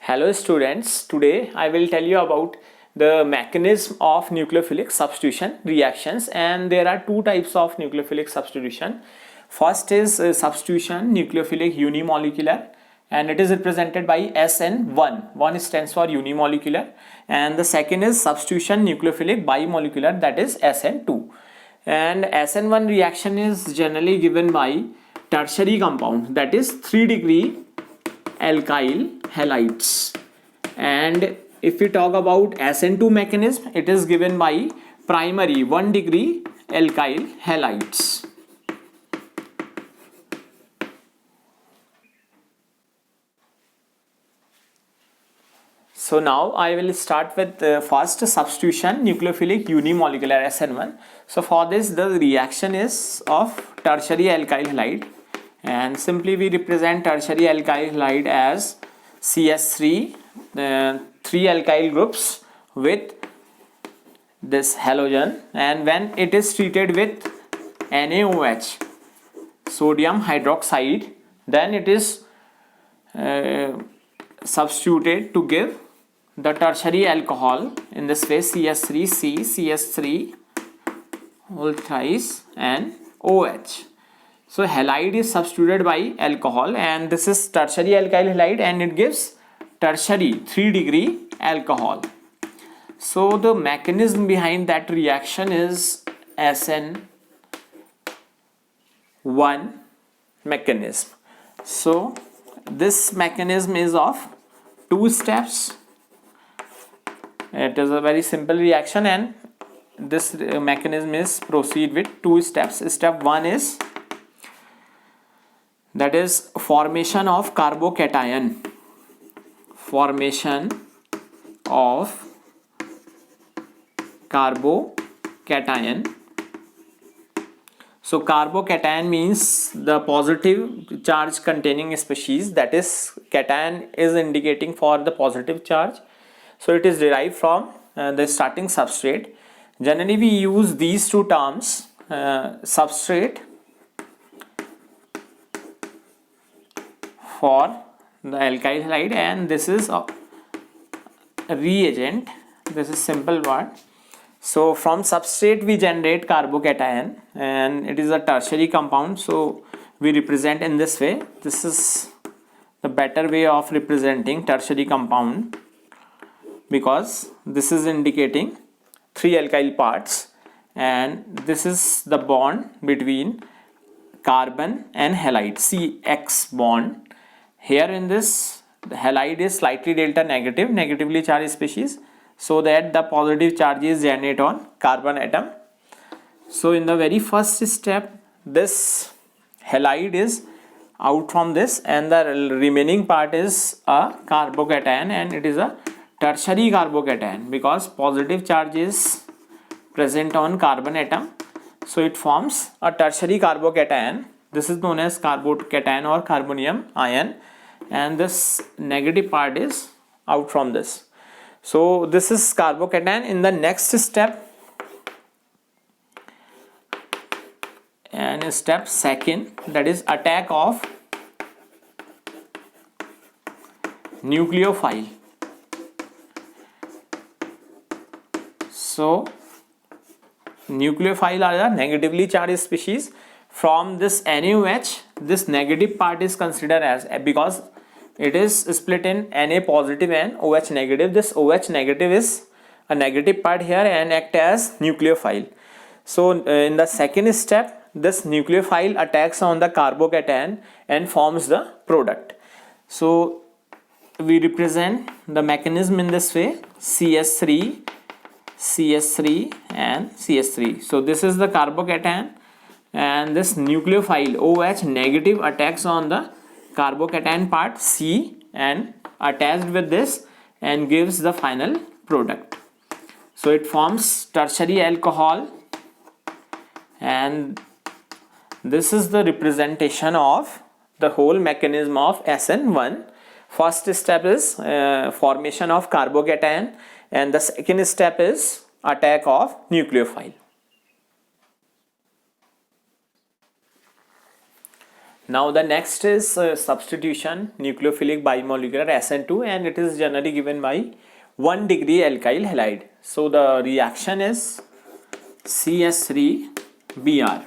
Hello students, today I will tell you about the mechanism of nucleophilic substitution reactions, and there are two types of nucleophilic substitution. First is substitution nucleophilic unimolecular, and it is represented by SN1. 1 stands for unimolecular, and the second is substitution nucleophilic bimolecular, that is SN2. And SN1 reaction is generally given by tertiary compound, that is 3-degree alkyl halides. And if we talk about SN2 mechanism, it is given by primary 1-degree alkyl halides. So now I will start with first substitution nucleophilic unimolecular SN1. So for this the reaction is of tertiary alkyl halide, and simply we represent tertiary alkyl halide as CS3, 3 alkyl groups with this halogen, and when it is treated with NaOH, sodium hydroxide, then it is substituted to give the tertiary alcohol, in this way CS3C, CS3 whole thrice and OH. So halide is substituted by alcohol, and this is tertiary alkyl halide, and it gives tertiary 3-degree alcohol. So the mechanism behind that reaction is SN1 mechanism. So this mechanism is of 2 steps. It is a very simple reaction, and this mechanism is proceed with 2 steps. Step 1 is, that is, formation of carbocation. Formation of carbocation. So carbocation means the positive charge containing species, that is, cation is indicating for the positive charge. So it is derived from the starting substrate. Generally we use these two terms, substrate for the alkyl halide, and this is a reagent. This is simple word. So from substrate we generate carbocation, and it is a tertiary compound, so we represent in this way. This is the better way of representing tertiary compound, because this is indicating 3 alkyl parts, and this is the bond between carbon and halide, CX bond. Here in this, the halide is slightly delta negative, negatively charged species, so that the positive charges generate on carbon atom. So in the very first step, this halide is out from this, and the remaining part is a carbocation, and it is a tertiary carbocation because positive charge is present on carbon atom, so it forms a tertiary carbocation. This is known as carbocation or carbonium ion, and this negative part is out from this. So this is carbocation. In the next step, and step second, that is attack of nucleophile. So nucleophile are the negatively charged species. From this NaOH, this negative part is considered as, because it is split in Na positive and OH negative. This OH negative is a negative part here and act as nucleophile. So in the second step, this nucleophile attacks on the carbocation and forms the product. So we represent the mechanism in this way: CS3, CS3 and CS3. So this is the carbocation, and this nucleophile OH negative attacks on the carbocation part C and attached with this and gives the final product. So it forms tertiary alcohol, and this is the representation of the whole mechanism of SN1. First step is formation of carbocation, and the second step is attack of nucleophile. Now the next is substitution nucleophilic bimolecular SN2, and it is generally given by 1 degree alkyl halide. So the reaction is CS3Br.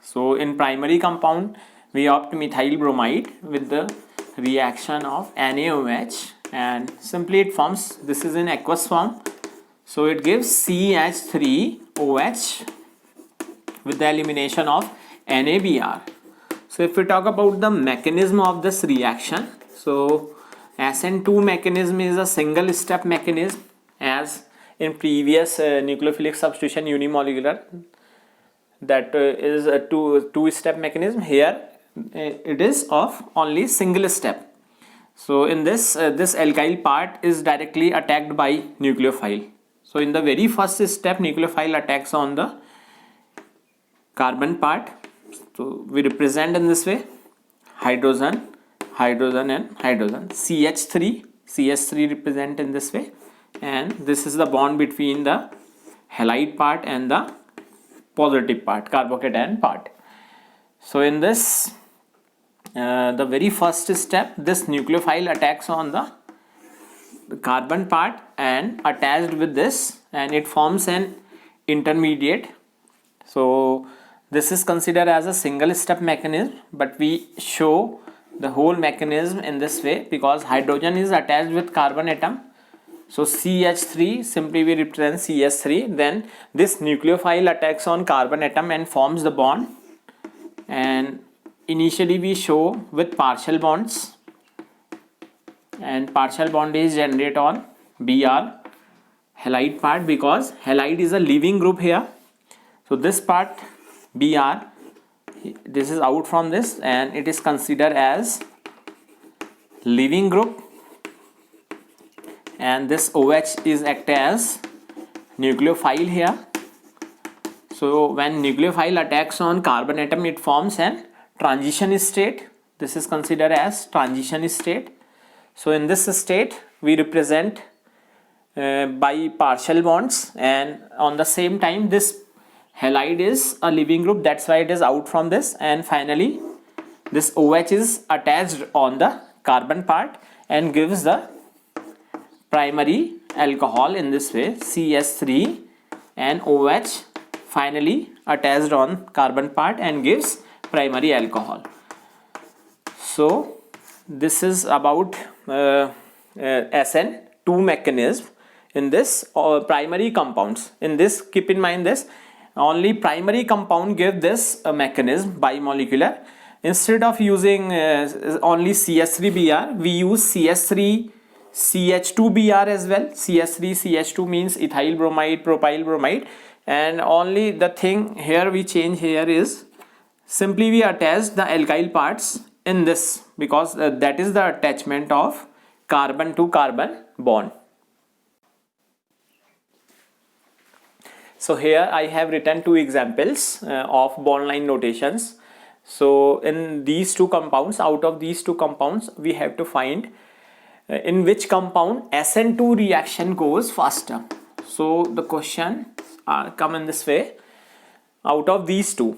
So in primary compound we opt methyl bromide with the reaction of NaOH, and simply it forms, this is in aqueous form, so it gives CH3OH with the elimination of NaBr. So if we talk about the mechanism of this reaction, so SN2 mechanism is a single step mechanism, as in previous nucleophilic substitution unimolecular, that is a two step mechanism. Here it is of only single step. So in this this alkyl part is directly attacked by nucleophile. So in the very first step, nucleophile attacks on the carbon part. So we represent in this way: hydrogen, hydrogen and hydrogen. CH3 represent in this way, and this is the bond between the halide part and the positive part, carbocation part. So in this the very first step, this nucleophile attacks on the carbon part and attached with this, and it forms an intermediate. So this is considered as a single step mechanism, but we show the whole mechanism in this way because hydrogen is attached with carbon atom. So CH3, simply we represent CH3, then this nucleophile attacks on carbon atom and forms the bond, and initially we show with partial bonds, and partial bond is generated on Br halide part because halide is a leaving group here. So this part Br, this is out from this, and it is considered as leaving group, and this OH is act as nucleophile here. So when nucleophile attacks on carbon atom, it forms an transition state. This is considered as transition state. So in this state we represent by partial bonds, and on the same time this halide is a leaving group, that's why it is out from this, and finally this OH is attached on the carbon part and gives the primary alcohol in this way, CH3 and OH finally attached on carbon part and gives primary alcohol. So this is about SN2 mechanism in this primary compounds. In this, keep in mind this, only primary compound give this mechanism bimolecular. Instead of using only CH3Br, we use CH3CH2Br as well. CH3CH2 means ethyl bromide, propyl bromide, and only the thing here we change here is simply we attach the alkyl parts in this because that is the attachment of carbon to carbon bond. So here I have written two examples of bond line notations. So in these two compounds, out of these two compounds, we have to find in which compound SN2 reaction goes faster. So the question come in this way: out of these two,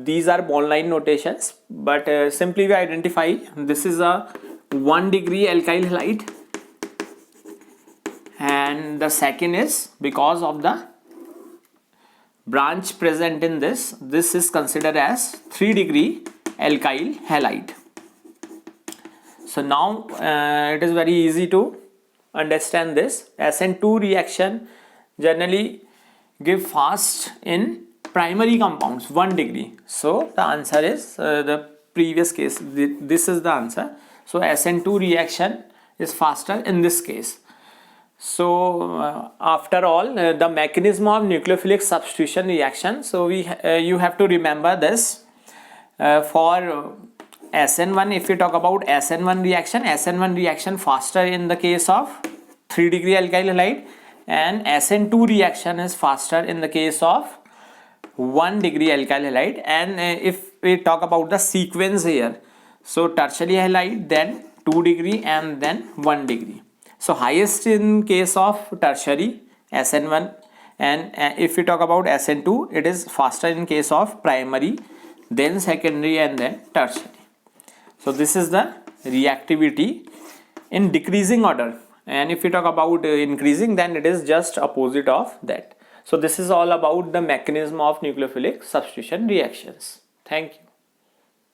these are bond line notations, but simply we identify this is a 1 degree alkyl halide, and the second is because of the branch present in this is considered as 3 degree alkyl halide. So now it is very easy to understand this. SN2 reaction generally give fast in primary compounds 1 degree. So the answer is the previous case. This is the answer. So SN2 reaction is faster in this case. So after all, the mechanism of nucleophilic substitution reaction. So you have to remember this for SN1. If we talk about SN1 reaction faster in the case of 3 degree alkyl halide, and SN2 reaction is faster in the case of 1 degree alkyl halide. And if we talk about the sequence here, so tertiary halide, then 2 degree and then 1 degree. So highest in case of tertiary SN1, and if we talk about SN2, it is faster in case of primary then secondary, and then tertiary. So this is the reactivity in decreasing order, and if we talk about increasing, then it is just opposite of that. So this is all about the mechanism of nucleophilic substitution reactions. Thank you.